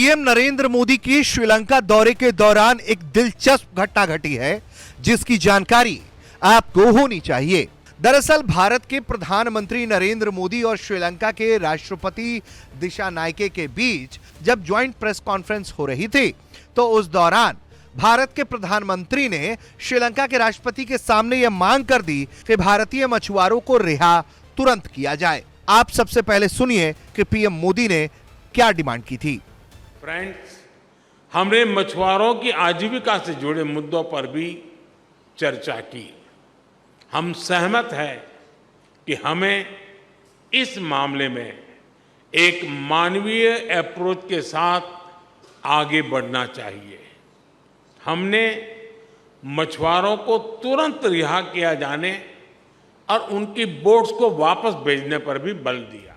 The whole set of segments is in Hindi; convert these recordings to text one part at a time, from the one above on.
पीएम नरेंद्र मोदी की श्रीलंका दौरे के दौरान एक दिलचस्प घटना घटी है जिसकी जानकारी आपको होनी चाहिए। दरअसल भारत के प्रधानमंत्री नरेंद्र मोदी और श्रीलंका के राष्ट्रपति दिशानायके के बीच जब ज्वाइंट प्रेस कॉन्फ्रेंस हो रही थी तो उस दौरान भारत के प्रधानमंत्री ने श्रीलंका के राष्ट्रपति के सामने यह मांग कर दी कि भारतीय मछुआरों को रिहा तुरंत किया जाए। आप सबसे पहले सुनिए कि पीएम मोदी ने क्या डिमांड की थी। फ्रेंड्स, हमने मछुआरों की आजीविका से जुड़े मुद्दों पर भी चर्चा की। हम सहमत हैं कि हमें इस मामले में एक मानवीय अप्रोच के साथ आगे बढ़ना चाहिए। हमने मछुआरों को तुरंत रिहा किया जाने और उनकी बोट्स को वापस भेजने पर भी बल दिया।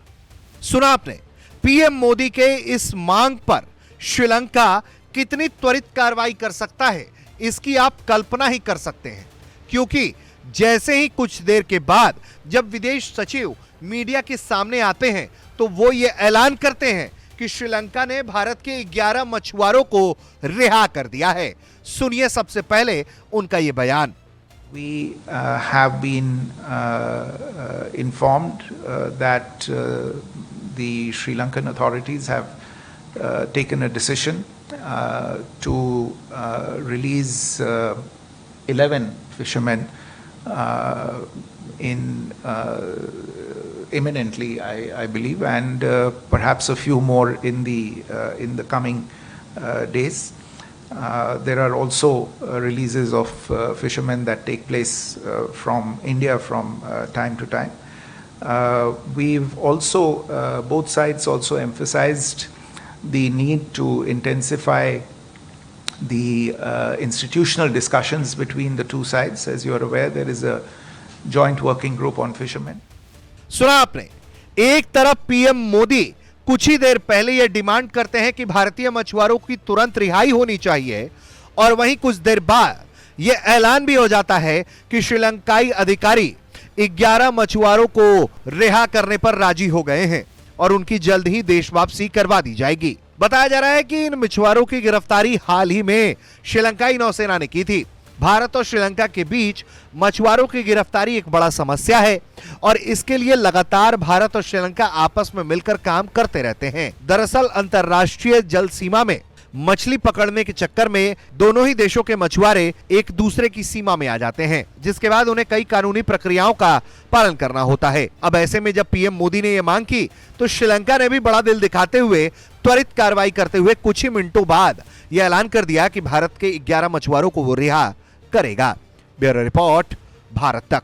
सुना आपने, पीएम मोदी के इस मांग पर श्रीलंका कितनी त्वरित कार्रवाई कर सकता है इसकी आप कल्पना ही कर सकते हैं, क्योंकि जैसे ही कुछ देर के बाद जब विदेश सचिव मीडिया के सामने आते हैं तो वो ये ऐलान करते हैं कि श्रीलंका ने भारत के 11 मछुआरों को रिहा कर दिया है। सुनिए सबसे पहले उनका ये बयान। We have been informed that the Sri Lankan authorities have taken a decision to release 11 fishermen imminently, I believe, and perhaps a few more in the coming days. There are also releases of fishermen that take place from India from time to time. We've also, both sides also emphasized the need to intensify the institutional discussions between the two sides. As you are aware, there is a joint working group on fishermen. सुना आपने, एक तरफ पीएम मोदी कुछ ही देर पहले यह डिमांड करते हैं कि भारतीय मछुआरों की तुरंत रिहाई होनी चाहिए और वहीं कुछ देर बाद यह ऐलान भी हो जाता है कि श्रीलंकाई अधिकारी 11 मछुआरों को रिहा करने पर राजी हो गए हैं और उनकी जल्द ही देश वापसी करवा दी जाएगी। बताया जा रहा है कि इन मछुआरों की गिरफ्तारी हाल ही में श्रीलंकाई नौसेना ने की थी। भारत और श्रीलंका के बीच मछुआरों की गिरफ्तारी एक बड़ा समस्या है और इसके लिए लगातार भारत और श्रीलंका आपस में मिलकर काम करते रहते हैं। दरअसल अंतर्राष्ट्रीय जल सीमा में मछली पकड़ने के चक्कर में दोनों ही देशों के मछुआरे एक दूसरे की सीमा में आ जाते हैं, जिसके बाद उन्हें कई कानूनी प्रक्रियाओं का पालन करना होता है। अब ऐसे में जब पीएम मोदी ने यह मांग की तो श्रीलंका ने भी बड़ा दिल दिखाते हुए त्वरित कार्रवाई करते हुए कुछ ही मिनटों बाद यह ऐलान कर दिया कि भारत के 11 मछुआरों को वो रिहा करेगा। ब्यूरो रिपोर्ट, भारत तक।